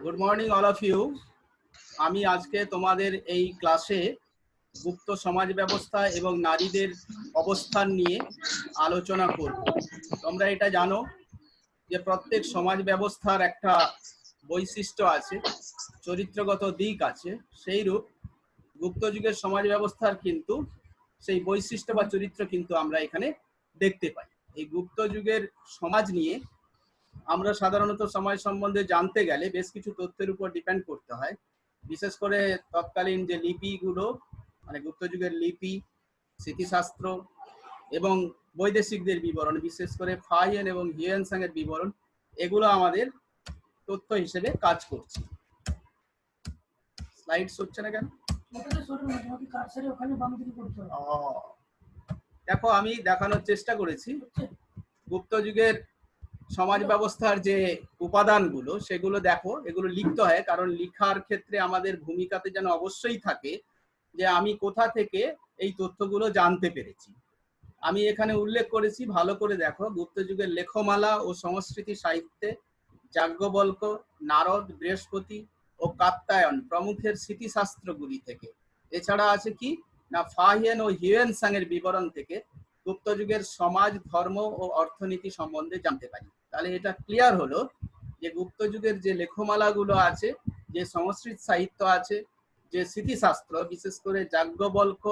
Good morning all of you. আমি আজকে তোমাদের এই ক্লাসে গুপ্ত সমাজ ব্যবস্থা এবং নারীদের অবস্থান নিয়ে আলোচনা করব। তোমরা এটা জানো যে প্রত্যেক সমাজ ব্যবস্থার একটা বৈশিষ্ট্য আছে, চরিত্রগত দিক আছে। সেইরূপ গুপ্ত যুগের সমাজ ব্যবস্থার কিন্তু সেই বৈশিষ্ট্য বা চরিত্র কিন্তু আমরা এখানে দেখতে পাই। এই গুপ্ত যুগের সমাজ নিয়ে আমরা সাধারণত সমাজ সম্বন্ধে জানতে গেলে বেশ কিছু তথ্যের উপর ডিপেন্ড করতে হয়। বিশেষ করে তৎকালীন যে লিপিগুলো, মানে গুপ্ত যুগের লিপি, স্মৃতিশাস্ত্র এবং বৈদেশিকদের বিবরণ, বিশেষ করে ফাহিয়েন এবং হিউয়েনসাং এর বিবরণ, এগুলো আমাদের তথ্য হিসেবে কাজ করছে। স্লাইডস হচ্ছে না কেন? দেখো, আমি দেখানোর চেষ্টা করেছি গুপ্ত যুগের সমাজ ব্যবস্থার যে উপাদানগুলো, সেগুলো দেখো, এগুলো লিখতে হয়, কারণ লিখার ক্ষেত্রে আমাদের ভূমিকাতে যেন অবশ্যই থাকে যে আমি কোথা থেকে এই তথ্যগুলো জানতে পেরেছি। আমি এখানে উল্লেখ করেছি, ভালো করে দেখো, গুপ্ত যুগের লেখমালা ও সংস্কৃতি সাহিত্যে যাজ্ঞবল্ক্য, নারদ, বৃহস্পতি ও কাত্যায়ন প্রমুখের স্মৃতিশাস্ত্রগুলি থেকে, এছাড়া আছে কি না ফাহিয়েন ও হিউয়েনসাং এর বিবরণ থেকে গুপ্ত যুগের সমাজ, ধর্ম ও অর্থনীতি সম্বন্ধে জানতে পারি। তাহলে এটা ক্লিয়ার হলো যে গুপ্ত যুগের যে লেখমালাগুলো আছে, যে সংস্কৃত সাহিত্য আছে, যে স্মৃতিশাস্ত্র, বিশেষ করে যাজ্ঞবল্ক্য,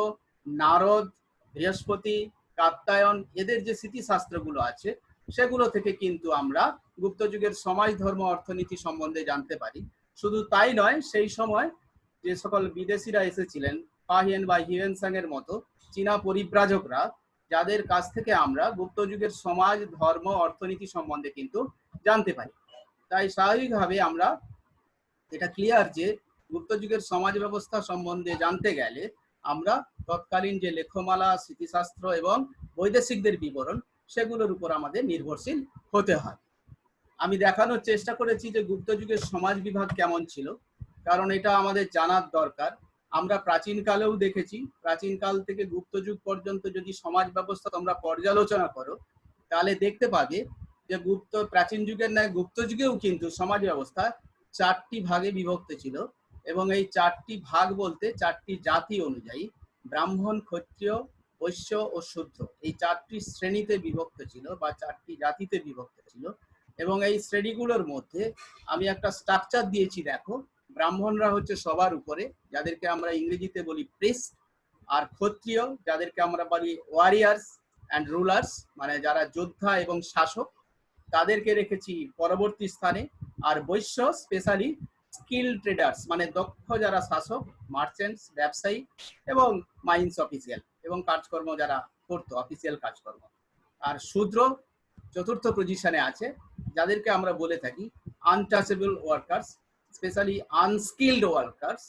নারদ, বৃহস্পতি, কাত্যায়ন, এদের যে স্মৃতিশাস্ত্রগুলো আছে, সেগুলো থেকে কিন্তু আমরা গুপ্ত যুগের সমাজ, ধর্ম, অর্থনীতি সম্বন্ধে জানতে পারি। শুধু তাই নয়, সেই সময় যে সকল বিদেশিরা এসেছিলেন, ফাহিয়েন বা হিউয়েনসাং এর মতো চীনা পরিব্রাজকরা, যাদের কাছ থেকে আমরা গুপ্ত যুগের সমাজ, ধর্ম, অর্থনীতি সম্বন্ধে কিন্তু জানতে পারি। তাই স্বাভাবিকভাবে আমরা এটা ক্লিয়ার যে গুপ্ত যুগের সমাজ ব্যবস্থা সম্বন্ধে জানতে গেলে আমরা তৎকালীন যে লেখমালা, স্মৃতিশাস্ত্র এবং বৈদেশিকদের বিবরণ, সেগুলোর উপর আমাদের নির্ভরশীল হতে হয়। আমি দেখানোর চেষ্টা করেছি যে গুপ্ত যুগের সমাজ বিভাগ কেমন ছিল, কারণ এটা আমাদের জানার দরকার। আমরা প্রাচীনকালেও দেখেছি, প্রাচীনকাল থেকে গুপ্ত যুগ পর্যন্ত যদি সমাজ ব্যবস্থা তোমরা পর্যালোচনা করো, তাহলে দেখতে পাবে যে প্রাচীন যুগের ন্যায় গুপ্ত যুগেও কিন্তু সমাজ ব্যবস্থা 4টি ভাগে বিভক্ত ছিল। এবং এই 4টি ভাগ বলতে 4টি জাতি অনুযায়ী, ব্রাহ্মণ, ক্ষত্রিয়, বৈশ্য ও শূদ্র, এই 4টি শ্রেণীতে বিভক্ত ছিল বা 4টি জাতিতে বিভক্ত ছিল। এবং এই শ্রেণীগুলোর মধ্যে আমি একটা স্ট্রাকচার দিয়েছি, দেখো। ব্রাহ্মণরা হচ্ছে সবার উপরে, যাদেরকে আমরা ইংরেজিতে বলি প্রিস্ট। আর ক্ষত্রিয়, যাদেরকে আমরা বলি ওয়ারিয়ার্স অ্যান্ড রুলার্স, মানে যারা যোদ্ধা এবং শাসক, তাদেরকে রেখেছি পরবর্তী স্থানে। আর বৈশ্য স্পেশালি স্কিল ট্রেডার্স, মানে দক্ষ যারা শাসক, মার্চেন্টস, ব্যবসায়ী এবং মাইন্স অফিসিয়াল, এবং কাজকর্ম যারা করতো, অফিসিয়াল কাজকর্ম। আর শূদ্র চতুর্থ পজিশনে আছে, যাদেরকে আমরা বলে থাকি untouchable workers, specially unskilled workers,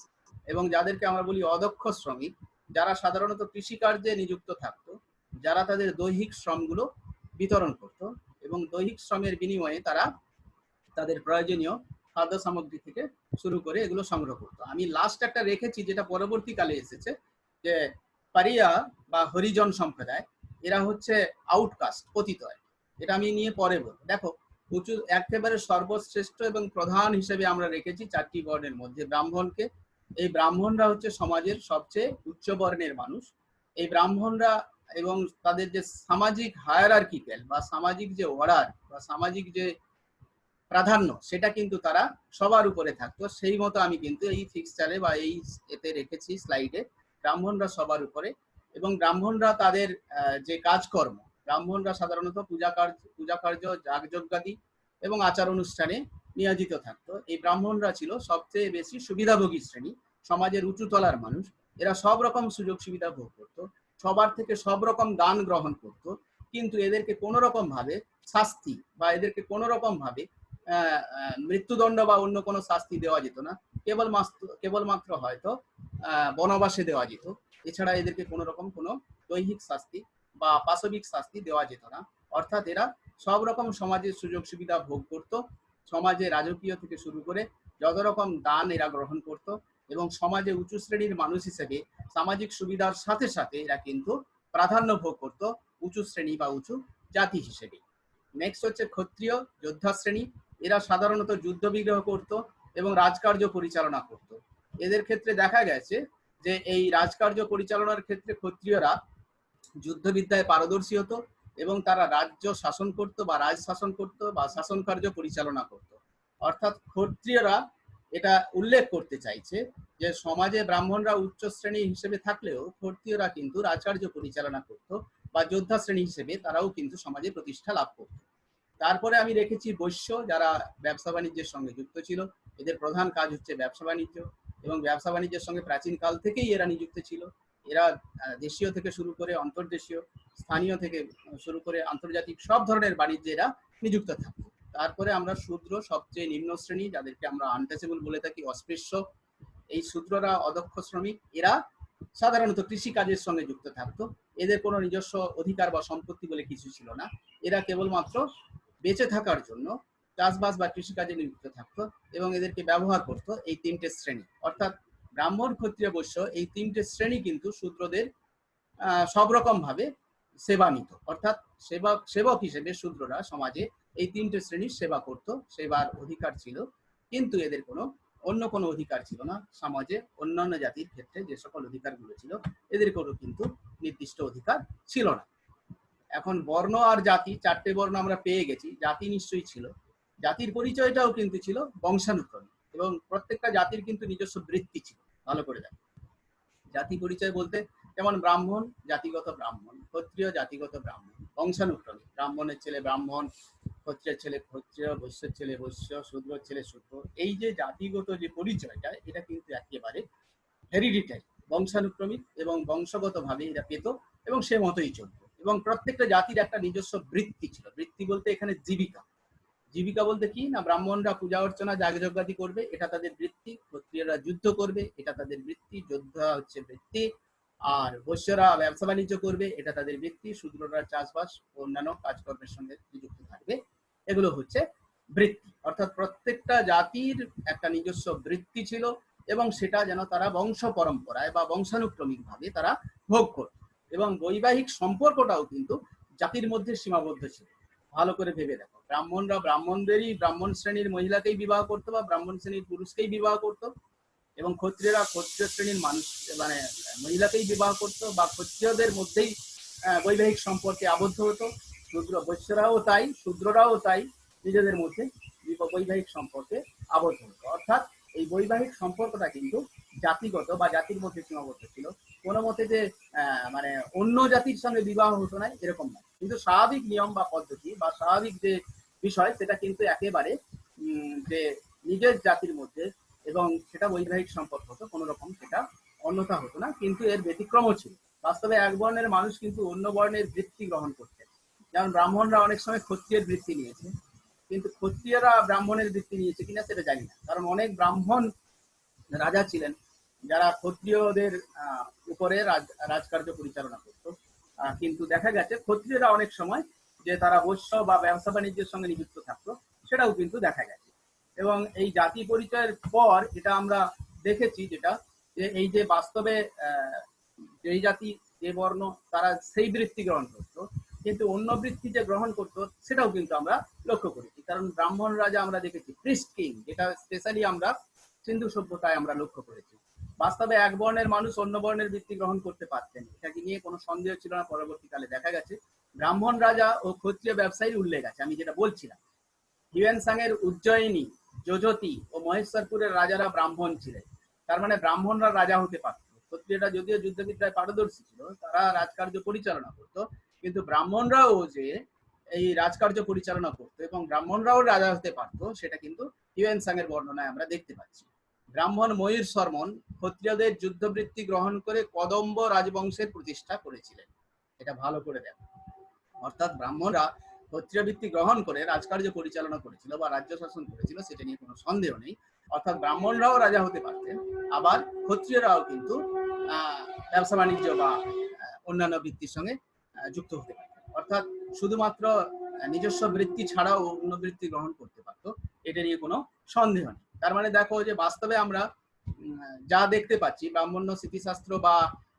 এবং যাদেরকে আমরা বলি অদক্ষ শ্রমিক, যারা সাধারণত কৃষিকার্যে নিযুক্ত থাকতো, যারা তাদের দৈহিক শ্রমগুলো বিতরণ করত এবং দৈহিক শ্রমের বিনিময়ে তারা তাদের প্রয়োজনীয় খাদ্য সামগ্রী থেকে শুরু করে এগুলো সংগ্রহ করতো। আমি লাস্ট একটা রেখেছি, যেটা পরবর্তীকালে এসেছে, যে পারিয়া বা হরিজন সম্প্রদায়, এরা হচ্ছে আউটকাস্ট, পতিত। এটা আমি নিয়ে পরে বলবো। দেখো, উঁচু একেবারে সর্বশ্রেষ্ঠ এবং প্রধান হিসেবে আমরা রেখেছি 4টি বর্ণের মধ্যে ব্রাহ্মণকে। এই ব্রাহ্মণরা হচ্ছে সমাজের সবচেয়ে উচ্চ বর্ণের মানুষ। এই ব্রাহ্মণরা এবং তাদের যে সামাজিক হায়ারার্কিক্যাল বা সামাজিক যে অর্ডার বা সামাজিক যে প্রাধান্য, সেটা কিন্তু তারা সবার উপরে থাকতো। সেই মতো আমি কিন্তু এই ফিক্সচারে বা এই এতে রেখেছি স্লাইডে, ব্রাহ্মণরা সবার উপরে। এবং ব্রাহ্মণরা তাদের যে কাজকর্ম, ব্রাহ্মণরা সাধারণত পূজা কার্য, যাগযজ্ঞাদি এবং আচার অনুষ্ঠানে নিয়োজিত থাকতো। এই ব্রাহ্মণরা ছিল সবচেয়ে বেশি সুবিধাভোগী শ্রেণী, সমাজের উঁচু তলার মানুষ। এরা সব রকম সুযোগ সুবিধা ভোগ করতো, সবার থেকে সব রকম দান গ্রহণ করত, কিন্তু এদেরকে কোনো রকম ভাবে শাস্তি বা এদেরকে কোনো রকম ভাবে মৃত্যুদণ্ড বা অন্য কোনো শাস্তি দেওয়া যেত না। কেবলমাত্র হয়তো বনবাসে দেওয়া যেত। এছাড়া এদেরকে কোনো রকম কোনো দৈহিক শাস্তি বা পাশবিক শাস্তি দেওয়া যেত না। অর্থাৎ এরা সব রকম সমাজের সুযোগ সুবিধা ভোগ করত, সমাজে রাজকীয় থেকে শুরু করে যত রকম দান এরা গ্রহণ করত, এবং সমাজে উঁচু শ্রেণীর মানুষ হিসেবে সামাজিক সুবিধার সাথে সাথে এরা কিন্তু প্রাধান্য ভোগ করত উঁচু শ্রেণী বা উঁচু জাতি হিসেবে। নেক্সট হচ্ছে ক্ষত্রিয়, যোদ্ধা শ্রেণী। এরা সাধারণত যুদ্ধ বিগ্রহ করত এবং রাজকার্য পরিচালনা করত। এদের ক্ষেত্রে দেখা গেছে যে এই রাজকার্য পরিচালনার ক্ষেত্রে ক্ষত্রিয়রা যুদ্ধবিদ্যায় পারদর্শী হতো এবং তারা রাজ্য শাসন করত বা রাজ শাসন করত বা শাসন কার্য পরিচালনা করত। অর্থাৎ ক্ষত্রিয়রা এটা উল্লেখ করতে চাইছে যে সমাজে ব্রাহ্মণরা উচ্চ শ্রেণী হিসেবে থাকলেও ক্ষত্রিয়রা কিন্তু রাজকার্য পরিচালনা করত বা যোদ্ধা শ্রেণী হিসেবে তারাও কিন্তু সমাজে প্রতিষ্ঠা লাভ করত। তারপরে আমি রেখেছি বৈশ্য, যারা ব্যবসা বাণিজ্যের সঙ্গে যুক্ত ছিল। এদের প্রধান কাজ হচ্ছে ব্যবসা বাণিজ্য এবং ব্যবসা বাণিজ্যের সঙ্গে প্রাচীন কাল থেকেই এরা নিযুক্ত ছিল। এরা দেশীয় থেকে শুরু করে অন্তর্দেশীয়, স্থানীয় থেকে শুরু করে আন্তর্জাতিক সব ধরনের বাণিজ্যে এরা নিযুক্ত থাকতো। তারপরে আমরা শূদ্র, সবচেয়ে নিম্ন শ্রেণী, যাদেরকে আমরা আনটাচেবল বলে থাকি, অস্পৃশ্য। এই শূদ্ররা অদক্ষ শ্রমিক, এরা সাধারণত কৃষি কাজের সঙ্গে যুক্ত থাকতো। এদের কোনো নিজস্ব অধিকার বা সম্পত্তি বলে কিছু ছিল না। এরা কেবলমাত্র বেঁচে থাকার জন্য চাষবাস বা কৃষিকাজে নিযুক্ত থাকতো এবং এদেরকে ব্যবহার করতো এই তিনটে শ্রেণী, অর্থাৎ ব্রাহ্মণ, ক্ষত্রিয়, বৈশ্য, এই তিনটে শ্রেণী কিন্তু শূদ্রদের সব রকম ভাবে সেবা নিত। অর্থাৎ সেবক হিসেবে শূদ্ররা সমাজে এই তিনটে শ্রেণীর সেবা করত, সেবার অধিকার ছিল। কিন্তু এদের অন্য কোনো অধিকার ছিল না। সমাজে অন্যান্য জাতির ক্ষেত্রে যে সকল অধিকারগুলো ছিল, এদের কোনো কিন্তু নির্দিষ্ট অধিকার ছিল না। এখন বর্ণ আর জাতি, চারটে বর্ণ আমরা পেয়ে গেছি। জাতি নিশ্চয়ই ছিল। জাতির পরিচয়টাও কিন্তু ছিল বংশানুক্রমিক এবং প্রত্যেকটা জাতির কিন্তু নিজস্ব বৃত্তি ছিল। ভালো করে দেখো, জাতি পরিচয় বলতে যেমন ব্রাহ্মণ জাতিগত ব্রাহ্মণ, ক্ষত্রিয় জাতিগত ব্রাহ্মণ, বংশানুক্রমিক, ব্রাহ্মণের ছেলে ব্রাহ্মণ, ক্ষত্রিয়ের ছেলে ক্ষত্রিয়, বৈশ্যের ছেলে বৈশ্য, শূদ্রের ছেলে শূদ্র। এই যে জাতিগত যে পরিচয়টা, এটা কিন্তু একেবারে হেরিডিটারি, বংশানুক্রমিক এবং বংশগতভাবে এরা পেত এবং সে মতোই চলত। এবং প্রত্যেকটা জাতির একটা নিজস্ব বৃত্তি ছিল। বৃত্তি বলতে এখানে জীবিকা। জীবিকা বলতে কি না, ব্রাহ্মণরা পূজা অর্চনা যাগযজ্ঞাদি করবে, এটা তাদের বৃত্তি। ক্ষত্রিয়রা যুদ্ধ করবে, এটা তাদের বৃত্তি, যোদ্ধা হচ্ছে বৃত্তি। আর বৈশ্যরা ব্যবসা বাণিজ্য করবে, এটা তাদের বৃত্তি। শূদ্ররা চাষবাস ও অন্যান্য কাজকর্মের সঙ্গে নিযুক্ত থাকবে, এগুলো হচ্ছে বৃত্তি। অর্থাৎ প্রত্যেকটা জাতির একটা নিজস্ব বৃত্তি ছিল এবং সেটা যেন তারা বংশ পরম্পরায় বা বংশানুক্রমিক ভাবে তারা ভোগ করত। এবং বৈবাহিক সম্পর্কটাও কিন্তু জাতির মধ্যে সীমাবদ্ধ ছিল। ভালো করে ভেবে দেখো, ব্রাহ্মণরা ব্রাহ্মণদেরই, ব্রাহ্মণ শ্রেণীর মহিলাকেই বিবাহ করতো বা ব্রাহ্মণ শ্রেণীর পুরুষকেই বিবাহ করতো, এবং ক্ষত্রিয়রা ক্ষত্রিয় শ্রেণীর মানুষ মানে মহিলাকেই বিবাহ করতো বা ক্ষত্রিয়দের মধ্যেই বৈবাহিক সম্পর্কে আবদ্ধ হতো। শূদ্র বৈশ্যরাও তাই, শূদ্ররাও তাই, নিজেদের মধ্যে বৈবাহিক সম্পর্কে আবদ্ধ হতো। অর্থাৎ এই বৈবাহিক সম্পর্কটা কিন্তু জাতিগত বা জাতির মধ্যে সীমাবদ্ধ ছিল। কোনো মতে যে মানে অন্য জাতির সঙ্গে বিবাহ হতো না এরকম না, কিন্তু স্বাভাবিক নিয়ম বা পদ্ধতি বা স্বাভাবিক যে বিষয়, সেটা কিন্তু একেবারে যে নিজের জাতির মধ্যে, এবং সেটা বৈবাহিক সম্পর্ক হতো, কোনো রকম সেটা অন্যথা হতো না। কিন্তু এর ব্যতিক্রমও ছিল। বাস্তবে এক বর্ণের মানুষ কিন্তু অন্য বর্ণের বৃত্তি গ্রহণ করতেন। যেমন ব্রাহ্মণরা অনেক সময় ক্ষত্রিয়ের বৃত্তি নিয়েছে, কিন্তু ক্ষত্রিয়রা ব্রাহ্মণের বৃত্তি নিয়েছে কিনা সেটা জানি না। কারণ অনেক ব্রাহ্মণ রাজা ছিলেন যারা ক্ষত্রিয়দের উপরে রাজকার্য পরিচালনা করত। কিন্তু দেখা গেছে ক্ষত্রিয়রা অনেক সময় যে তারা বৈশ্য বা ব্যবসা বাণিজ্যের সঙ্গে নিযুক্ত থাকতো, সেটাও কিন্তু দেখা গেছে। এবং এই জাতি পরিচয়ের পর এটা আমরা দেখেছি যেটা, যে এই যে বাস্তবে যেই জাতি যে বর্ণ তারা সেই বৃত্তি গ্রহণ করতো, কিন্তু অন্য বৃত্তি যে গ্রহণ করতো সেটাও কিন্তু আমরা লক্ষ্য করেছি। কারণ ব্রাহ্মণ রাজা আমরা দেখেছি প্রিস্ট কিং, যেটা স্পেশালি আমরা সিন্ধু সভ্যতায় আমরা লক্ষ্য করেছি। বাস্তবে এক বর্ণের মানুষ অন্য বর্ণের বৃত্তি গ্রহণ করতে পারতেন, এটাকে নিয়ে কোনো সন্দেহ ছিল না। পরবর্তীকালে দেখা গেছে ব্রাহ্মণ রাজা ও ক্ষত্রিয় ব্যবসায়ীর উল্লেখ আছে। আমি যেটা বলছিলাম, হিউয়েনসাংয়ের উজ্জয়িনী, যজতি ও মহেশ্বরপুরের রাজারা ব্রাহ্মণ ছিলেন। তার মানে ব্রাহ্মণরা রাজা হতে পারত। ক্ষত্রিয়রা যদিও যুদ্ধবিদ্যায় পারদর্শী ছিল, তারা রাজকার্য পরিচালনা করত, কিন্তু ব্রাহ্মণরাও যে এই রাজকার্য পরিচালনা করতো এবং ব্রাহ্মণরাও রাজা হতে পারতো, সেটা কিন্তু হিউয়েনসাংয়ের বর্ণনায় আমরা দেখতে পাচ্ছি। ব্রাহ্মণ ময়ূর শর্মন ক্ষত্রিয়দের যুদ্ধবৃত্তি গ্রহণ করে কদম্ব রাজবংশের প্রতিষ্ঠা করেছিলেন। এটা ভালো করে দেখো, অর্থাৎ ব্রাহ্মণরা ক্ষত্রিয় বৃত্তি গ্রহণ করে রাজকার্য পরিচালনা করেছিল বা রাজ্য শাসন করেছিল, সেটা নিয়ে কোনো সন্দেহ নেই। অর্থাৎ ব্রাহ্মণরাও রাজা হতে পারতেন, আবার ক্ষত্রিয়রাও কিন্তু ব্যবসা বাণিজ্য বা অন্যান্য বৃত্তির সঙ্গে যুক্ত হতে পারতেন। অর্থাৎ শুধুমাত্র নিজস্ব বৃত্তি ছাড়াও অন্য বৃত্তি গ্রহণ করতে পারতো, এটা নিয়ে কোনো সন্দেহ নেই। তার মানে দেখো যে বাস্তবে আমরা যা দেখতে পাচ্ছি ব্রাহ্মণ্য স্মৃতিশাস্ত্র বা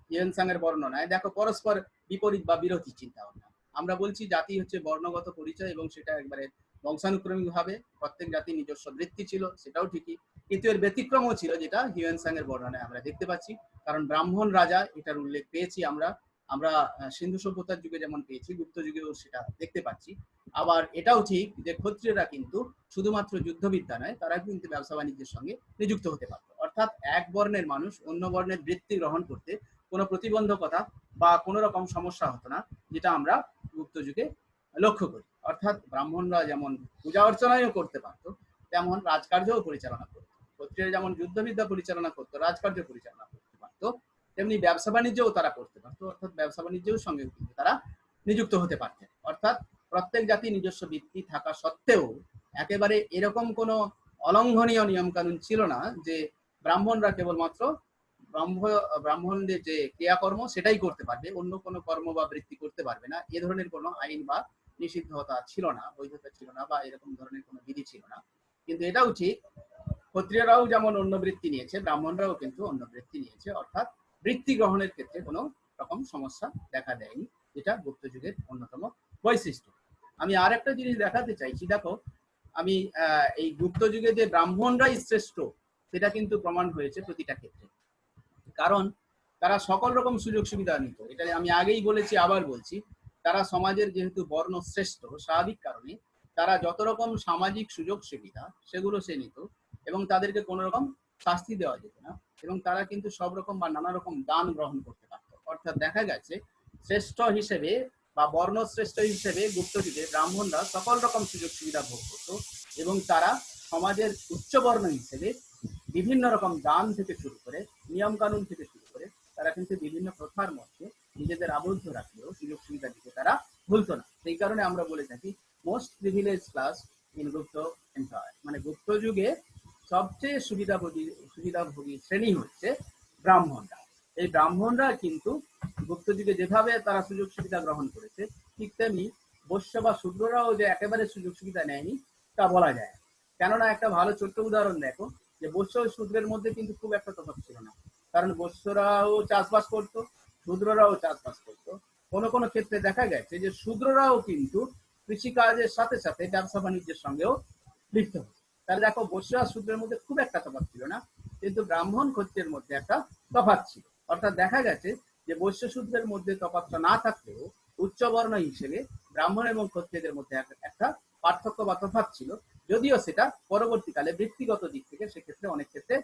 হিউয়েনসাংয়ের বর্ণনায়, দেখো পরস্পর বিপরীত বা বিরোধী চিন্তা ভাবনা। আমরা বলছি জাতি হচ্ছে বর্ণগত পরিচয় এবং সেটা একবারে বংশানুক্রমিক ভাবে প্রত্যেক জাতির নিজস্ব বৃত্তি ছিল, সেটাও ঠিকই। কিন্তু এর ব্যতিক্রমও ছিল, যেটা হিউয়েন সাং এর বর্ণনায় আমরা দেখতে পাচ্ছি। কারণ ব্রাহ্মণ রাজা এটার উল্লেখ পেয়েছি আমরা আমরা সিন্ধু সভ্যতার যুগে যেমন পেয়েছি, গুপ্ত যুগেও সেটা দেখতে পাচ্ছি। আবার এটাও ঠিক যে ক্ষত্রিয়রা কিন্তু শুধুমাত্র যুদ্ধবিদ্যা নয়, তারা কিন্তু ব্যবসা বাণিজ্যের সঙ্গে নিযুক্ত হতে পারত। অর্থাৎ এক বর্ণের মানুষ অন্য বর্ণের বৃত্তি গ্রহণ করতে কোনো প্রতিবন্ধকতা বা কোনো রকম সমস্যা হতো না, যেটা আমরা গুপ্ত যুগে লক্ষ্য করি। অর্থাৎ ব্রাহ্মণরা যেমন পূজা অর্চনাও করতে পারতো, তেমন রাজকার্যও পরিচালনা করতো। ক্ষত্রিয়রা যেমন যুদ্ধবিদ্যা পরিচালনা করতো, রাজকার্য পরিচালনা করতে পারতো, তেমনি ব্যবসা বাণিজ্যও তারা করতে পারতো। অর্থাৎ ব্যবসা বাণিজ্যের সঙ্গে কিন্তু তারা নিযুক্ত হতে পারতেন। অর্থাৎ প্রত্যেক জাতি নিজস্ব বৃত্তি থাকা সত্ত্বেও একেবারে এরকম কোনো অলঙ্ঘনীয় নিয়ম কানুন ছিল না যে ব্রাহ্মণরা কেবলমাত্র ব্রাহ্মণদের যে ক্রিয়াকর্ম সেটাই করতে পারবে, অন্য কোনো কর্ম বা বৃত্তি করতে পারবে না। এ ধরনের কোনো আইন বা নিষিদ্ধতা ছিল না, বৈধতা ছিল না, বা এরকম ধরনের কোনো বিধি ছিল না। কিন্তু এটাও ঠিক, ক্ষত্রিয়রাও যেমন অন্য বৃত্তি নিয়েছে, ব্রাহ্মণরাও কিন্তু অন্য বৃত্তি নিয়েছে। অর্থাৎ বৃত্তি গ্রহণের ক্ষেত্রে কোনো রকম সমস্যা দেখা দেয়নি, যেটা গুপ্ত যুগের অন্যতম বৈশিষ্ট্য। আমি আর একটা জিনিস দেখাতে চাইছি। দেখো, আমি এই গুপ্ত যুগে যে ব্রাহ্মণরাই শ্রেষ্ঠ সেটা কিন্তু প্রমাণ হয়েছে প্রতিটা ক্ষেত্রে। কারণ তারা সকল রকম সুযোগ সুবিধা নিত। এটা আমি আগেই বলেছি, আবার বলছি, তারা সমাজের যেহেতু বর্ণ শ্রেষ্ঠ, স্বাভাবিক কারণে তারা যত রকম সামাজিক সুযোগ সুবিধা সেগুলো সে নিত, এবং তাদেরকে কোনো রকম শাস্তি দেওয়া যেত না, এবং তারা কিন্তু সব রকম বা নানা রকম দান গ্রহণ করতে পারত। অর্থাৎ দেখা গেছে শ্রেষ্ঠ হিসেবে বা বর্ণশ্রেষ্ঠ হিসেবে গুপ্ত যুগে ব্রাহ্মণরা সকল রকম সুযোগ সুবিধা ভোগ করত, এবং তারা সমাজের উচ্চ বর্ণ হিসেবে বিভিন্ন রকম দান থেকে শুরু করে নিয়ম কানুন থেকে শুরু করে তারা কিন্তু বিভিন্ন প্রথার মধ্যে নিজেদের আবদ্ধ রাখলেও সুযোগ সুবিধা দিতে তারা ভুলতো না। সেই কারণে আমরা বলে থাকি most privilege class in Gupta empire, মানে গুপ্ত যুগে সবচেয়ে সুবিধাভোগী শ্রেণী হচ্ছে ব্রাহ্মণরা। এই ব্রাহ্মণরা কিন্তু গুপ্ত যুগে যেভাবে তারা সুযোগ সুবিধা গ্রহণ করেছে, ঠিক তেমনি বৈশ্য বা শূদ্ররাও যে একেবারে সুযোগ সুবিধা নেয়নি তা বলা যায়। কেননা একটা ভালো ছোট্ট উদাহরণ দেখো, যে বৈশ্য ও শূদ্রের মধ্যে কিন্তু খুব একটা তফাৎ ছিল না। কারণ বৈশ্যরাও চাষবাস করতো, শূদ্ররাও চাষবাস করতো। কোনো কোনো ক্ষেত্রে দেখা গেছে যে শূদ্ররাও কিন্তু কৃষিকাজের সাথে সাথে ব্যবসা বাণিজ্যের সঙ্গেও লিপ্ত হতো। তাহলে দেখো, বৈশ্য আর শূদ্রের মধ্যে খুব একটা তফাৎ ছিল না, কিন্তু ব্রাহ্মণ ক্ষত্রিয়ের মধ্যে একটা তফাৎ ছিল। অর্থাৎ দেখা গেছে যে বৈশ্য শূদ্রের মধ্যে তফাৎটা না থাকলেও উচ্চবর্ণ হিসেবে ব্রাহ্মণ এবং ক্ষত্রিয়দের মধ্যে একটা পার্থক্য বা তফাৎ ছিল, যদিও সেটা পরবর্তীকালে ব্যক্তিগত দিক থেকে সেক্ষেত্রে অনেক ক্ষেত্রে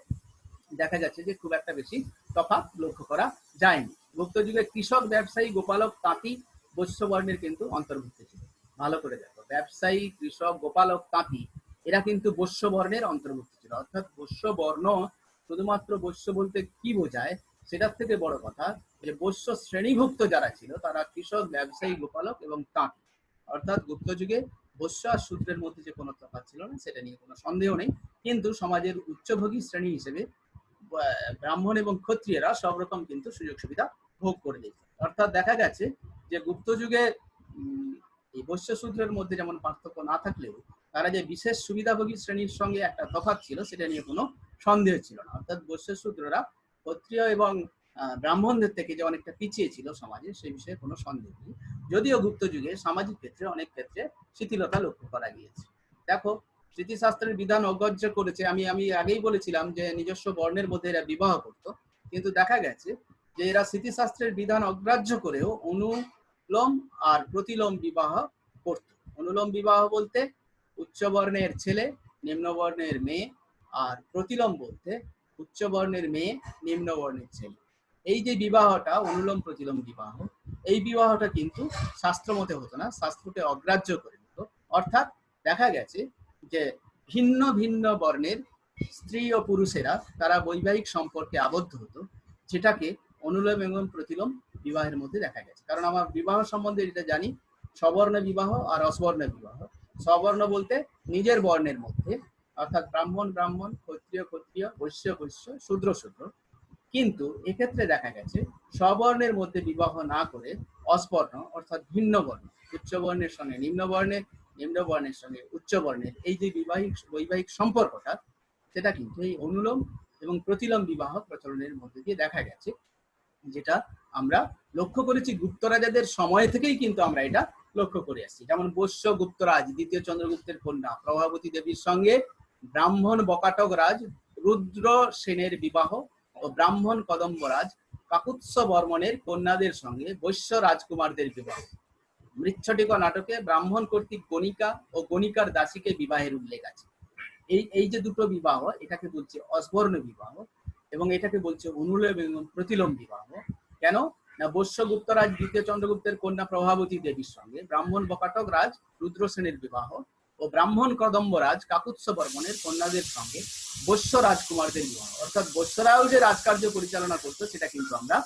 দেখা যাচ্ছে যে খুব একটা বেশি তফাৎ লক্ষ্য করা যায়নি। গুপ্ত যুগে কৃষক, ব্যবসায়ী, গোপালক, তাঁতি বৈশ্য বর্ণের কিন্তু অন্তর্ভুক্ত ছিল। ভালো করে দেখো, ব্যবসায়ী, কৃষক, গোপালক, তাঁতি এরা কিন্তু বৈশ্য বর্ণের অন্তর্ভুক্ত ছিল। অর্থাৎ বৈশ্য বর্ণ, শুধুমাত্র বৈশ্য বলতে কি বোঝায় সেটার থেকে বড় কথা যে বৈশ্য শ্রেণীভুক্ত যারা ছিল তারা কৃষক, ব্যবসায়ী, গোপালক এবং তাঁতি। অর্থাৎ গুপ্ত যুগে বৈশ্য আর শূদ্রের মধ্যে যে কোনো তফাৎ ছিল না, সেটা নিয়ে কোনো সন্দেহ নেই। কিন্তু সমাজের উচ্চভোগী শ্রেণী হিসেবে ব্রাহ্মণ এবং ক্ষত্রিয়রা সব রকম কিন্তু সুযোগ সুবিধা ভোগ করে দিয়েছে। অর্থাৎ দেখা গেছে যে গুপ্ত যুগে এই বৈশ্য শূদ্রের মধ্যে যেমন পার্থক্য না থাকলেও তারা যে বিশেষ সুবিধাভোগী শ্রেণীর সঙ্গে একটা তফাৎ ছিল সেটা নিয়ে কোনো সন্দেহ ছিল না। অর্থাৎ বৈশ্য শূদ্ররা ক্ষত্রিয় এবং ব্রাহ্মণদের থেকে যে অনেকটা পিছিয়ে ছিল সমাজে, সেই বিষয়ে কোনো সন্দেহ নেই। যদিও গুপ্ত যুগে সামাজিক ক্ষেত্রে অনেক ক্ষেত্রে শিথিলতা লক্ষ্য করা গিয়েছে। দেখো, স্মৃতিশাস্ত্রের বিধান অগ্রাহ্য করেছে। আমি আগেই বলেছিলাম যে নিজস্ব বর্ণের মধ্যে এরা বিবাহ করত, কিন্তু দেখা গেছে যে এরা স্মৃতিশাস্ত্রের বিধান অগ্রাহ্য করেও অনুলোম আর প্রতিলোম বিবাহ করত। অনুলোম বিবাহ বলতে উচ্চ বর্ণের ছেলে নিম্ন বর্ণের মেয়ে, আর প্রতিলোম বলতে উচ্চ বর্ণের মেয়ে নিম্ন বর্ণের ছেলে। এই যে বিবাহটা অনুলোম প্রতিলোম বিবাহ, এই বিবাহটা কিন্তু শাস্ত্র মতে হতো না, শাস্ত্রকে অগ্রাহ্য করে দিত। অর্থাৎ দেখা গেছে যে ভিন্ন ভিন্ন বর্ণের স্ত্রী ও পুরুষেরা তারা বৈবাহিক সম্পর্কে আবদ্ধ হতো, যেটাকে অনুলোম এবং প্রতিলোম বিবাহের মধ্যে দেখা গেছে। কারণ আমার বিবাহ সম্বন্ধে যেটা জানি, সবর্ণ বিবাহ আর অসবর্ণ বিবাহ। সবর্ণ বলতে নিজের বর্ণের মধ্যে, অর্থাৎ ব্রাহ্মণ ব্রাহ্মণ, ক্ষত্রিয় ক্ষত্রিয়, বৈশ্য বৈশ্য, শূদ্র শূদ্র। কিন্তু এক্ষেত্রে দেখা গেছে সবর্ণের মধ্যে বিবাহ না করে অস্বর্ণ অর্থাৎ ভিন্ন বর্ণ, উচ্চ বর্ণের সঙ্গে নিম্ন বর্ণের, নিম্ন বর্ণের সঙ্গে উচ্চ বর্ণের এই যে বৈবাহিক সম্পর্কটা, সেটা কিন্তু এই অনুলোম এবং প্রতিলোম বিবাহ প্রচলনের মধ্যে দিয়ে দেখা গেছে, যেটা আমরা লক্ষ্য করেছি গুপ্ত রাজাদের সময় থেকেই কিন্তু আমরা এটা লক্ষ্য করে আসছি। যেমন বৈশ্য গুপ্তরাজ দ্বিতীয় চন্দ্রগুপ্তের কন্যা প্রভাবতী দেবীর সঙ্গে ব্রাহ্মণ বকাটক রাজ রুদ্র সেনের বিবাহ ও ব্রাহ্মণ কদম্বরাজ কাকুৎস বর্মণের কন্যাদের সঙ্গে বৈশ্য রাজকুমারদের বিবাহ। মৃচ্ছটিক নাটকে ব্রাহ্মণ কর্তৃক গণিকা ও গণিকার দাসীকে বিবাহের উল্লেখ আছে। এই যে দুটো বিবাহ, এটাকে বলছে অসবর্ণ বিবাহ এবং এটাকে বলছে অনুলোম এবং প্রতিলোম বিবাহ। কেন না, বৈশ্য গুপ্তরাজ দ্বিতীয় চন্দ্রগুপ্তের কন্যা প্রভাবতী দেবীর সঙ্গে ব্রাহ্মণ বকাটক রাজ রুদ্রসেনের বিবাহ ও ব্রাহ্মণ কদম্বরাজ কাকুৎস বর্মণের কন্যাদের সঙ্গে বৈশ্য রাজকুমারদের বিবাহ। অর্থাৎ বৈশ্যরাও যে রাজকার্য পরিচালনা করতো সেটা কিন্তু আমরা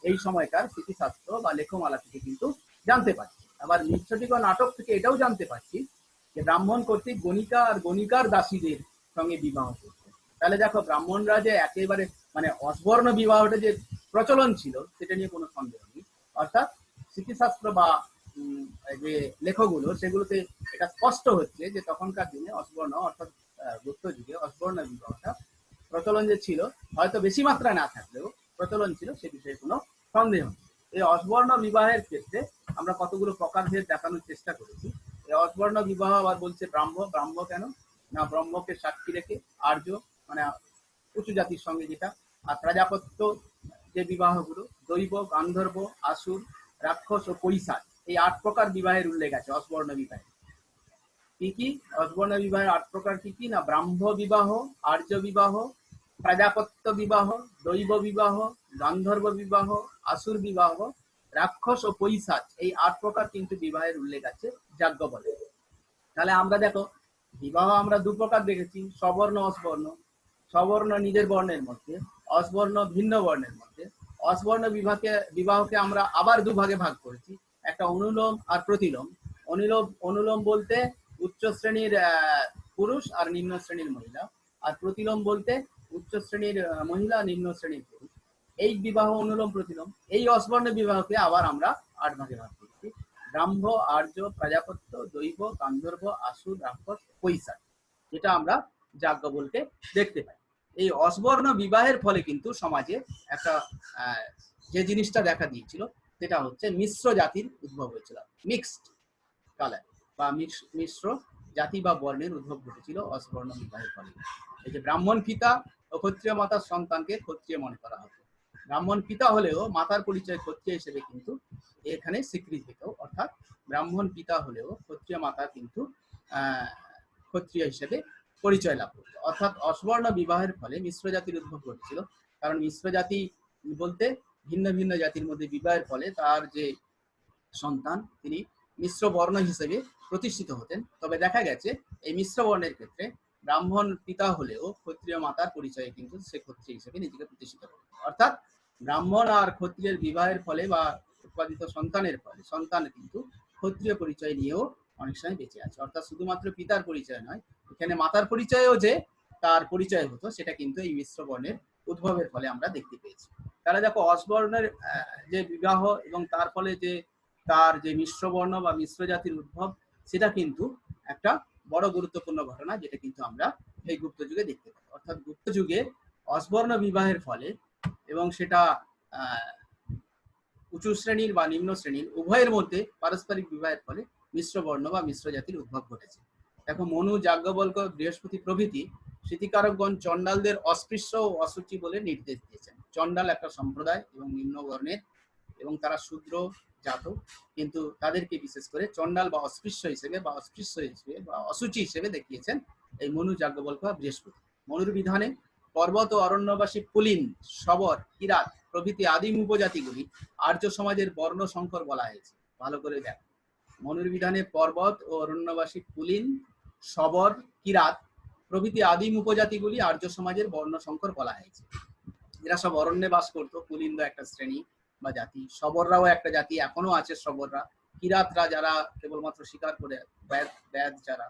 এই সময়কার স্মৃতিশাস্ত্র বা লেখমালা থেকে কিন্তু জানতে পারছি। আবার মৃচ্ছটিক নাটক থেকে এটাও জানতে পারছি যে ব্রাহ্মণ কর্তৃক গণিকা আর গণিকার দাসীদের সঙ্গে বিবাহ করতো। তাহলে দেখো, ব্রাহ্মণরা যে একেবারে মানে অসবর্ণ বিবাহটা যে প্রচলন ছিল সেটা নিয়ে কোনো সন্দেহ নেই। অর্থাৎ স্মৃতিশাস্ত্র বা যে লেখগুলো সেগুলোতে এটা স্পষ্ট হচ্ছে যে তখনকার দিনে অসবর্ণ অর্থাৎ গুপ্ত যুগে অসবর্ণ বিবাহটা প্রচলন যে ছিল, হয়তো বেশি মাত্রায় না থাকলেও প্রচলন ছিল, সে বিষয়ে কোনো সন্দেহ নেই। এই অসবর্ণ বিবাহের ক্ষেত্রে আমরা কতগুলো প্রকারভেদ দেখানোর চেষ্টা করেছি। এই অসবর্ণ বিবাহ আবার বলছে ব্রাহ্ম কেন না, ব্রহ্মকে সাক্ষী রেখে আর্য মানে উঁচু জাতির সঙ্গে যেটা, আর প্রজাপত্য যে বিবাহগুলো, দৈব, গান্ধর্ব, আসুর, রাক্ষস ও কৈশাচ, এই 8 প্রকার বিবাহের উল্লেখ আছে অসবর্ণ বিবাহে। কি কি অসবর্ণ বিবাহের 8 প্রকার কি কি না, ব্রাহ্ম বিবাহ, আর্য বিবাহ, প্রজাপত্য বিবাহ, দৈব বিবাহ, গান্ধর্ব বিবাহ, আসুর বিবাহ, রাক্ষস ও কৈশাচ, এই 8 প্রকার কিন্তু বিবাহের উল্লেখ আছে যাজ্ঞবল্ক্যে। তাহলে আমরা দেখো, বিবাহ আমরা 2 প্রকার দেখেছি, সবর্ণ অসবর্ণ। সবর্ণ নিজের বর্ণের মধ্যে, অসবর্ণ ভিন্ন বর্ণের মধ্যে। অসবর্ণ বিবাহকে আমরা আবার 2 ভাগে ভাগ করেছি, একটা অনুলোম আর প্রতিলোম। অনুলোম বলতে উচ্চ শ্রেণীর পুরুষ আর নিম্ন শ্রেণীর মহিলা, আর প্রতিলোম বলতে উচ্চ শ্রেণীর মহিলা, নিম্ন শ্রেণীর পুরুষ। এই বিবাহ অনুলোম প্রতিলোম। এই অসবর্ণ বিবাহকে আবার আমরা 8 ভাগে ভাগ করেছি, ব্রাহ্ম, আর্য, প্রজাপত্য, দৈব, গান্ধর্ব, আসুর, রাক্ষস, কৈশাচ, যেটা আমরা যাজ্ঞবল্ক্যে দেখতে পাই। এই অসবর্ণ বিবাহের ফলে কিন্তু সমাজে একটা যে জিনিসটা দেখা দিয়েছিল সেটা হচ্ছে মিশ্র জাতির উদ্ভব হয়েছিল, মিক্সড কালার বা মিশ্র জাতি বা বর্ণের উদ্ভব ঘটেছিল অসবর্ণ বিবাহের ফলে। এই যে ব্রাহ্মণ পিতা ও ক্ষত্রিয় মাতার সন্তানকে ক্ষত্রিয় মনে করা হতো। ব্রাহ্মণ পিতা হলেও মাতার পরিচয় ক্ষত্রিয় হিসেবে কিন্তু এখানে স্বীকৃতি পেত। অর্থাৎ ব্রাহ্মণ পিতা হলেও ক্ষত্রিয় মাতা কিন্তু ক্ষত্রিয় হিসেবে পরিচয় লাভ করত। অর্থাৎ অসবর্ণ বিবাহের ফলে মিশ্র জাতির উদ্ভব ঘটেছিল। কারণ মিশ্র জাতি বলতে ভিন্ন ভিন্ন জাতির মধ্যে বিবাহের ফলে তার যে সন্তান তিনি মিশ্র বর্ণ হিসেবে প্রতিষ্ঠিত হতেন। তবে দেখা গেছে এই মিশ্র বর্ণের ক্ষেত্রে ব্রাহ্মণ পিতা হলেও ক্ষত্রিয় মাতার পরিচয়ে কিন্তু সে ক্ষত্রিয় হিসেবে নিজেকে প্রতিষ্ঠিত করে। অর্থাৎ ব্রাহ্মণ আর ক্ষত্রিয়ের বিবাহের ফলে বা উৎপাদিত সন্তানের ফলে সন্তান কিন্তু ক্ষত্রিয় পরিচয় নিয়েও অনেক সময় বেঁচে আছে। অর্থাৎ শুধুমাত্র পিতার পরিচয় নয়, এখানে মাতার পরিচয়ও যে তার পরিচয় হতো সেটা কিন্তু এই মিশ্র বর্ণের উদ্ভবের ফলে আমরা দেখতে পেয়েছি। তাহলে দেখো, অসবর্ণের যে বিবাহ এবং তার ফলে যে তার যে মিশ্র বর্ণ বা মিশ্র জাতির উদ্ভব, সেটা কিন্তু একটা বড় গুরুত্বপূর্ণ ঘটনা, যেটা কিন্তু আমরা এই গুপ্ত যুগে দেখতে পাই। অর্থাৎ গুপ্ত যুগে অসবর্ণ বিবাহের ফলে এবং সেটা উঁচু শ্রেণীর বা নিম্ন শ্রেণীর উভয়ের মধ্যে পারস্পরিক বিবাহের ফলে মিশ্র বর্ণ বা মিশ্র জাতির উদ্ভব ঘটেছে। দেখো, মনু, যাজ্ঞবল্ক্য, বৃহস্পতি প্রভৃতি স্মৃতিকারকগণ চণ্ডালদের অস্পৃশ্য ও অসুচি বলে নির্দেশ দিয়েছেন। চণ্ডাল একটা সম্প্রদায় এবং নিম্ন বর্ণের এবং তারা শূদ্র জাত, কিন্তু তাদেরকে বিশেষ করে চণ্ডাল বা অস্পৃশ্য হিসেবে বা অসুচি হিসেবে দেখিয়েছেন এই মনু, যাজ্ঞবল্ক্য, বৃহস্পতি। মনুর বিধানে পর্বত ও অরণ্যবাসী পুলিন, শবর, কিরাত প্রভৃতি আদিম উপজাতিগুলি আর্য সমাজের বর্ণ সংকর বলা হয়েছে। ভালো করে দেখ, মনুর বিধানে পর্বত ও অরণ্যবাসী পুলিন, শবর, কিরাত প্রভৃতি আদিম উপজাতিগুলি আর্য সমাজের বর্ণ সংকর বলা হয়েছে। এরা সব অরণ্যে বাস করতো। পুলিনরা একটা শ্রেণী বা জাতি, শবররাও একটা জাতি, এখনো আছে শবররা। কিরাতরা যারা কেবলমাত্র শিকার করে, ব্যাদ যারা,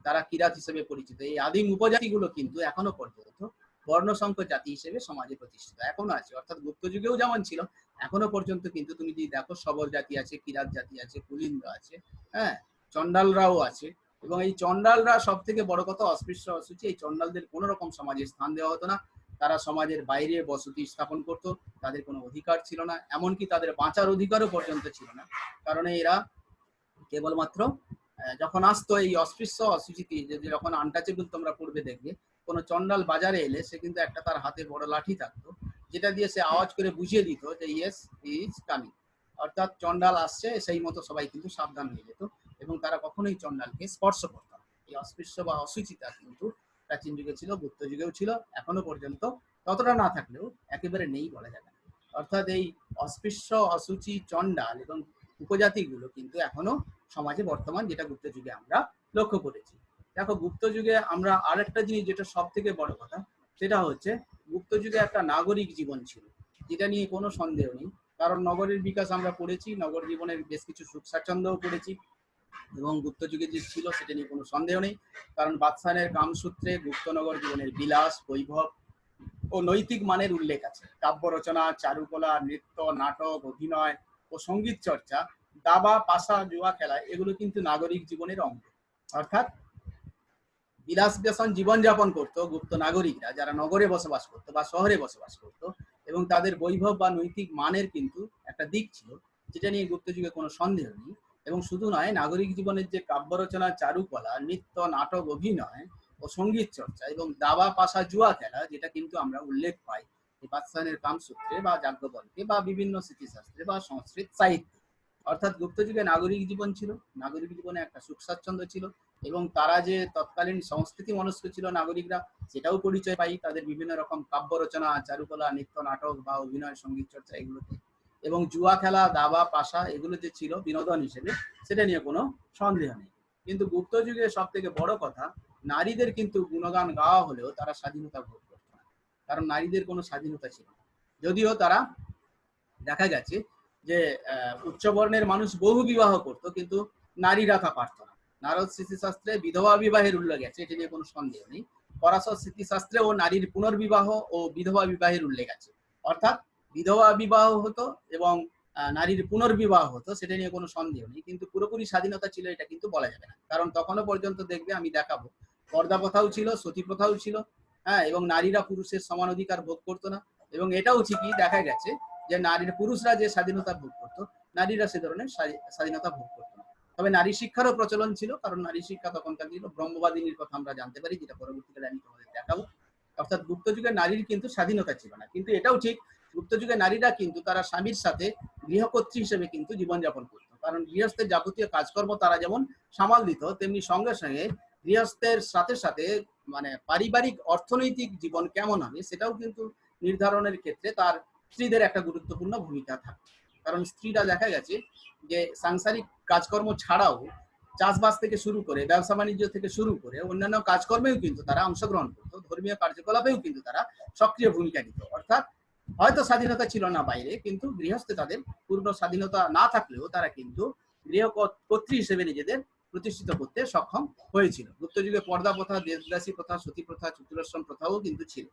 তারা কিরাত হিসেবে পরিচিত। এই আদিম উপজাতিগুলো কিন্তু এখনো পর্যন্ত বর্ণসংকর জাতি হিসেবে সমাজে প্রতিষ্ঠিত এখনো আছে। অর্থাৎ গুপ্ত যুগেও যেমন ছিল, এখনো পর্যন্ত কিন্তু তুমি যদি দেখো শবর জাতি আছে, কিরাত জাতি আছে, পুলিনরা আছে, হ্যাঁ, চণ্ডালরাও আছে। এবং এই চণ্ডালরা সব থেকে বড় কথা অস্পৃশ্য, অসুচি। এই চণ্ডালদের কোনো রকম সমাজে স্থান দেওয়া হতো না। তারা সমাজের বাইরে বসতি স্থাপন করত, তাদের কোনো অধিকার ছিল না, এমনকি তাদের বাঁচার অধিকারও পর্যন্ত ছিল না। কারণ এরা কেবলমাত্র যখন আসতো এই অস্পৃশ্য অসুচিতি, যখন আনটাচেবল তোমরা পূর্বে দেখবে, কোনো চন্ডাল বাজারে এলে সে কিন্তু একটা তার হাতে বড় লাঠি থাকতো, যেটা দিয়ে সে আওয়াজ করে বুঝিয়ে দিত যে ইয়েস ইজ কামিং, অর্থাৎ চন্ডাল আসছে। সেই মতো সবাই কিন্তু সাবধান হয়ে যেত এবং তারা কখনোই চন্ডালকে স্পর্শ করত না। এই অস্পৃশ্য বা অসুচিতা কিন্তু প্রাচীন যুগে ছিল, গুপ্ত যুগেও ছিল, এখনো পর্যন্ত ততটা না থাকলেও একেবারে নেই বলা যাবে না। অর্থাৎ এই অস্পৃশ্য, অসুচি, চন্ডাল এবং উপজাতিগুলো কিন্তু এখনো সমাজে বর্তমান, যেটা গুপ্ত যুগে আমরা লক্ষ্য করেছি। দেখো, গুপ্ত যুগে আমরা আরেকটা জিনিস যেটা সব থেকে বড় কথা, সেটা হচ্ছে গুপ্ত যুগে একটা নাগরিক জীবন ছিল, যেটা নিয়ে কোনো সন্দেহ নেই। কারণ নগরের বিকাশ আমরা পড়েছি, নগর জীবনের বেশ কিছু সুখ স্বাচ্ছন্দ্যও পড়েছি, এবং গুপ্ত যুগে যে ছিল সেটা নিয়ে কোনো সন্দেহ নেই। কারণ বাদশাহের কামসূত্রে গুপ্তনগর জীবনের বিলাস, বৈভব ও নৈতিক মানের উল্লেখ আছে। কাব্য রচনা, চারুকলা, নৃত্য, নাটক, অভিনয় ও সঙ্গীত চর্চা, দাবা, পাশা, জুয়া খেলা, এগুলো কিন্তু নাগরিক জীবনের অঙ্গ। অর্থাৎ বিলাস ব্যসন জীবনযাপন করতো গুপ্ত নাগরিকরা, যারা নগরে বসবাস করতো বা শহরে বসবাস করতো, এবং তাদের বৈভব বা নৈতিক মানের কিন্তু একটা দিক ছিল, যেটা নিয়ে গুপ্ত যুগে কোনো সন্দেহ নেই। এবং শুধু নয়, নাগরিক জীবনের যে কাব্য রচনা, চারুকলা, নৃত্য, নাটক, অভিনয় ও সঙ্গীত চর্চা এবং দাবা, পাশা, জুয়া খেলা, যেটা কিন্তু আমরা উল্লেখ পাই বাদশাহের কামসূত্রে বা যাজ্ঞবল্কে বা বিভিন্ন স্মৃতিশাস্ত্রে বা সংস্কৃত সাহিত্যে। অর্থাৎ গুপ্ত যুগে নাগরিক জীবন ছিল, নাগরিক জীবনে একটা সুখ স্বাচ্ছন্দ্য ছিল, এবং তারা যে তৎকালীন সংস্কৃতি মনস্ক ছিল নাগরিকরা, সেটাও পরিচয় পাই তাদের বিভিন্ন রকম কাব্য রচনা, চারুকলা, নৃত্য, নাটক বা অভিনয়, সঙ্গীত চর্চা এগুলোতে। এবং জুয়া খেলা, দাবা, পাশা এগুলো যে ছিল বিনোদন হিসেবে, সেটা নিয়ে কোনো সন্দেহ নেই। কিন্তু গুপ্ত যুগে সব থেকে বড় কথা, নারীদের কিন্তু গুণগান গাওয়া হলেও তারা স্বাধীনতা ভোগ করত না, কারণ নারীদের কোনো স্বাধীনতা ছিল না। যদিও তারা, দেখা গেছে যে উচ্চ বর্ণের মানুষ বহু বিবাহ করতো, কিন্তু নারীরা তা পারত না। নারদ স্মৃতিশাস্ত্রে বিধবা বিবাহের উল্লেখ আছে, এটি নিয়ে কোনো সন্দেহ নেই। পরাশর স্মৃতিশাস্ত্রে ও নারীর পুনর্বিবাহ ও বিধবা বিবাহের উল্লেখ আছে। অর্থাৎ বিধবা বিবাহ হতো এবং নারীর পুনর্বিবাহ হতো, সেটা নিয়ে কোনো সন্দেহ নেই। কিন্তু পুরোপুরি স্বাধীনতা ছিল এটা কিন্তু বলা যাবে না, কারণ তখনও পর্যন্ত দেখবে, আমি দেখাবো, পর্দা প্রথাও ছিল, সতী প্রথাও ছিল, হ্যাঁ, এবং নারীরা পুরুষের সমান অধিকার ভোগ করতো না। এবং এটাও ঠিকই দেখা গেছে যে নারীর, পুরুষরা যে স্বাধীনতা ভোগ করতো, নারীরা সে ধরনের স্বাধীনতা ভোগ করতো না। তবে নারী শিক্ষারও প্রচলন ছিল, কারণ নারী শিক্ষা তখনকার ছিল ব্রহ্মবাদিনীর কথা আমরা জানতে পারি, যেটা পরবর্তীকালে আমি তোমাদের দেখাবো। অর্থাৎ গুপ্ত যুগে নারীর কিন্তু স্বাধীনতা ছিল না। কিন্তু এটাও ঠিক, গুপ্ত যুগে নারীরা কিন্তু তারা স্বামীর সাথে গৃহকর্ত্রী হিসেবে কিন্তু জীবনযাপন করতো, কারণ গৃহস্থের যাবতীয় কাজকর্ম তারা যেমন সামাল দিত, তেমনি সঙ্গে সঙ্গে গৃহস্থের সাথে সাথে মানে পারিবারিক অর্থনৈতিক জীবন কেমন হবে সেটাও কিন্তু নির্ধারণের ক্ষেত্রে তার স্ত্রীদের একটা গুরুত্বপূর্ণ ভূমিকা থাকে। কারণ স্ত্রীরা, দেখা গেছে যে সাংসারিক কাজকর্ম ছাড়াও চাষবাস থেকে শুরু করে, ব্যবসা বাণিজ্য থেকে শুরু করে অন্যান্য কাজকর্মেও কিন্তু তারা অংশগ্রহণ করতো, ধর্মীয় কার্যকলাপেও কিন্তু তারা সক্রিয় ভূমিকা নিত। অর্থাৎ হয়তো স্বাধীনতা ছিল না বাইরে, কিন্তু গৃহস্থে তাদের পূর্ণ স্বাধীনতা না থাকলেও তারা কিন্তু গৃহকর্ত্রী হিসেবে নিজেদের প্রতিষ্ঠিত করতে সক্ষম হয়েছিল। গুপ্ত যুগে পর্দা প্রথা, দেবদাসী প্রথা, সতী প্রথা, চতুরাশ্রম প্রথাও কিন্তু ছিল।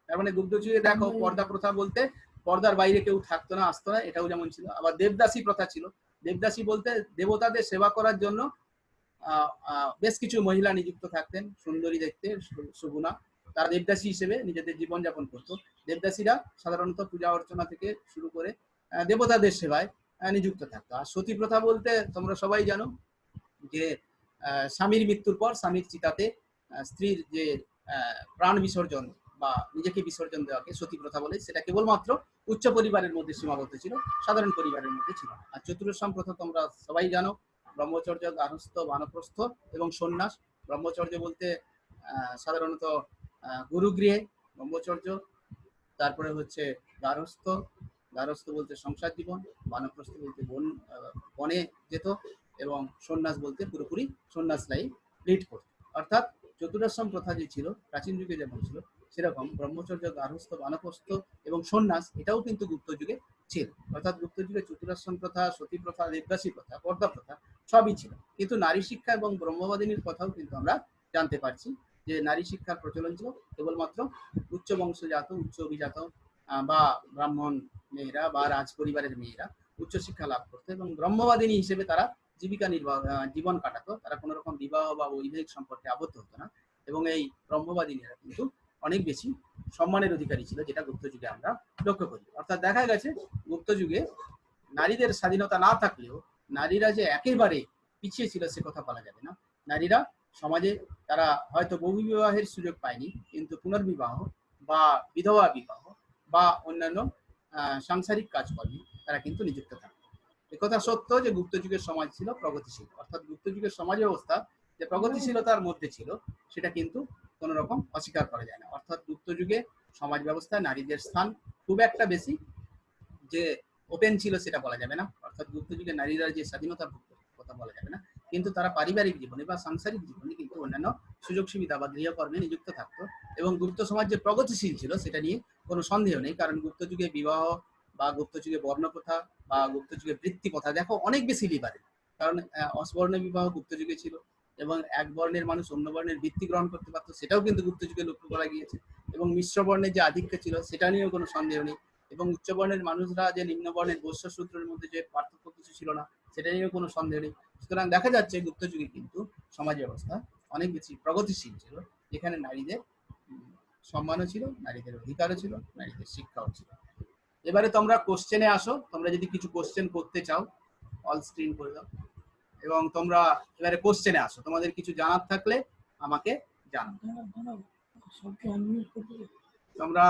তার মানে গুপ্ত যুগে দেখো, পর্দা প্রথা বলতে পর্দার বাইরে কেউ থাকতো না, আসতো না, এটাও যেমন ছিল। আবার দেবদাসী প্রথা ছিল। দেবদাসী বলতে দেবতাদের সেবা করার জন্য বেশ কিছু মহিলা নিযুক্ত থাকতেন, সুন্দরী দেখতে, সুগুণা, তারা দেবদাসী হিসেবে নিজেদের জীবনযাপন করতো। দেবদাসীরা সাধারণত পূজা অর্চনা থেকে শুরু করে দেবতাদের সেবায় নিযুক্ত থাকতো। আর সতী প্রথা বলতে তোমরা সবাই জানো যে স্বামীর মৃত্যুর পর স্বামীর চিতাতে স্ত্রীর যে প্রাণ বিসর্জন বা নিজেকে বিসর্জন দেওয়াকে সতী প্রথা বলে, সেটা কেবলমাত্র উচ্চ পরিবারের মধ্যে সীমাবদ্ধ ছিল, সাধারণ পরিবারের মধ্যে ছিল না। আর চতুরাশ্রম প্রথা তোমরা সবাই জানো, ব্রহ্মচর্য, গার্হস্থ্য, বানপ্রস্থ এবং সন্ন্যাস। ব্রহ্মচর্য বলতে সাধারণত গুরুগৃহে ব্রহ্মচর্য, তারপরে হচ্ছে গার্হস্থ্য, গার্হস্থ্য বলতে সংসার জীবন, বানপ্রস্থ বলতে বনে যেত, এবং সন্ন্যাস বলতে পুরোপুরি সন্ন্যাস লাইফ লিড করত। অর্থাৎ চতুরাশ্রম প্রথা যে ছিল প্রাচীন যুগে যেমন ছিল, সেরকম ব্রহ্মচর্য, গার্হস্থ্য, বানপ্রস্থ এবং সন্ন্যাস এটাও কিন্তু গুপ্ত যুগে ছিল। অর্থাৎ গুপ্ত যুগে চতুরাশ্রম প্রথা, সতী প্রথা, দেবদাসী প্রথা, পর্দা প্রথা সবই ছিল। কিন্তু নারী শিক্ষা এবং ব্রহ্মবাদিনীর কথাও কিন্তু আমরা জানতে পারছি যে নারী শিক্ষার প্রচলন ছিল কেবলমাত্র উচ্চ বংশজাত, উচ্চ অভিজাত বা ব্রাহ্মণ মেয়েরা বা রাজ পরিবারের মেয়েরা উচ্চশিক্ষা লাভ করতো, এবং ব্রহ্মবাদিনী হিসেবে তারা জীবিকা নির্বাহ, জীবন কাটাতো। তারা কোনো রকম বিবাহ বা বৈবাহিক সম্পর্কে আবদ্ধ হতো না, এবং এই ব্রহ্মবাদিনীরা কিন্তু অনেক বেশি সম্মানের অধিকারী ছিল, যেটা গুপ্ত যুগে আমরা লক্ষ্য করি। অর্থাৎ দেখা গেছে গুপ্ত যুগে নারীদের স্বাধীনতা না থাকলেও নারীরা যে একেবারে পিছিয়ে ছিল সে কথা বলা যাবে না। নারীরা সমাজে তারা হয়তো বহু বিবাহের সুযোগ পায়নি, কিন্তু পুনর্বিবাহ বা বিধবা বিবাহ বা অন্যান্য সাংসারিক কাজকর্মে তারা কিন্তু নিযুক্ত থাকে। একথা সত্য যে গুপ্ত যুগের সমাজ ছিল প্রগতিশীল, অর্থাৎ গুপ্ত যুগের সমাজ ব্যবস্থা যে প্রগতিশীলতার মধ্যে ছিল সেটা কিন্তু কোনো রকম অস্বীকার করা যায় না। অর্থাৎ গুপ্ত যুগে সমাজ ব্যবস্থায় নারীদের স্থান খুব একটা বেশি যে ওপেন ছিল সেটা বলা যাবে না, অর্থাৎ গুপ্ত যুগে নারীরা যে স্বাধীনতার কথা বলা যাবে না, কিন্তু তারা পারিবারিক জীবনে বা সাংসারিক জীবনে কিন্তু অন্যান্য সুযোগ সুবিধা বা গৃহকর্মে নিযুক্ত থাকতো। এবং গুপ্ত সমাজ যে প্রগতিশীল ছিল সেটা নিয়ে কোনো সন্দেহ নেই, কারণ গুপ্ত যুগে বিবাহ বা গুপ্ত যুগে বর্ণপ্রথা বা গুপ্ত যুগে বৃত্তি প্রথা দেখো অনেক বেশি লিবারেল, কারণ অসবর্ণ বিবাহ গুপ্ত যুগে ছিল এবং এক বর্ণের মানুষ অন্য বর্ণের বৃত্তি গ্রহণ করতে পারতো, সেটাও কিন্তু গুপ্ত যুগে লক্ষ্য করা গিয়েছে। এবং মিশ্র বর্ণের যে আধিক্য ছিল সেটা নিয়েও কোনো সন্দেহ নেই, এবং উচ্চবর্ণের মানুষরা যে নিম্নবর্ণের বৈশ্য সূত্রের মধ্যে যে পার্থক্য কিছু ছিল না সেটা নিয়েও কোনো সন্দেহ নেই। সুতরাং দেখা যাচ্ছে গুপ্ত যুগে কিন্তু সমাজ ব্যবস্থা অনেক বেশি প্রগতিশীল ছিল, যেখানে নারীদের সম্মানও ছিল, নারীদের অধিকারও ছিল, নারীদের শিক্ষাও ছিল। এবারে তোমরা কোশ্চেনে আসো, তোমরা যদি কিছু কোশ্চেন করতে চাও অল স্ক্রিন করে দাও, এবং তোমরা এবারে কোশ্চেনে আসো, তোমাদের কিছু জানার থাকলে আমাকে জানাও। তোমরা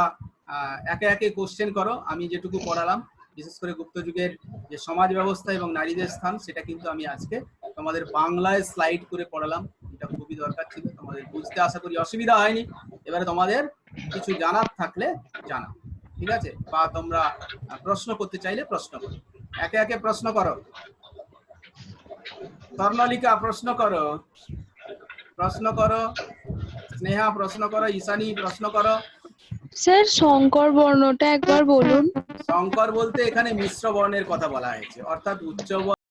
একে একে কোশ্চেন করো, আমি যেটুকু পড়ালাম বিশেষ করে গুপ্ত যুগের যে সমাজ ব্যবস্থা এবং নারীদের স্থান সেটা কিন্তু আমি আজকে তোমাদের বাংলায় স্লাইড করে পড়ালাম, এটা খুবই দরকার ছিল, তোমাদের বুঝতে আশা করি অসুবিধা হয়নি। এবারে তোমাদের কিছু জানার থাকলে জানাও, ঠিক আছে? বা তোমরা প্রশ্ন করতে চাইলে প্রশ্ন করো, একে একে প্রশ্ন করো। স্বর্ণলিকা প্রশ্ন করো, প্রশ্ন করো, স্নেহা প্রশ্ন করো, ঈশানী প্রশ্ন করো। স্যার শঙ্কর বর্ণটা একবার বলুন। শঙ্কর বলতে এখানে মিশ্র বর্ণের কথা বলা হয়েছে, অর্থাৎ উচ্চ